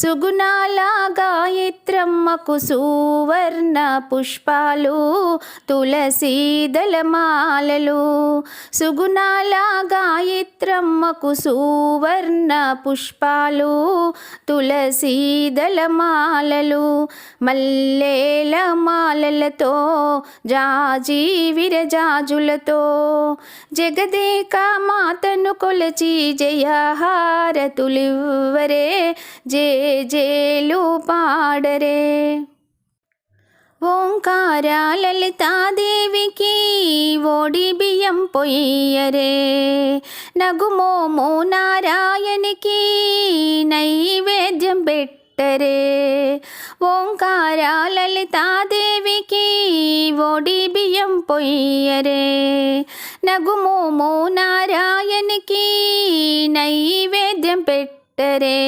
సుగుణాల గాయత్రమ్మకు సువర్ణ పుష్పాలు తులసీ దళమాలలు. సుగుణాల గాయత్రమ్మకు సువర్ణ పుష్పాలు తులసీ దళమాలలు. మల్లేల మాలలతో జాజి విరజాజులతో జగదేక మాతను కొలచి జయహారతులివ్వరే, జేజేలు పాడరే. ఓంకార లలితాదేవికి ఓడి బియ్యం పొయ్యరే, నగుమోము నారాయణికి నైవేద్యం పెట్టరే. ఓంకార లలితాదేవికి ఓడి బియ్యం పొయ్యరే, నగుమోము నారాయణికి నైవేద్యం పెట్టరే.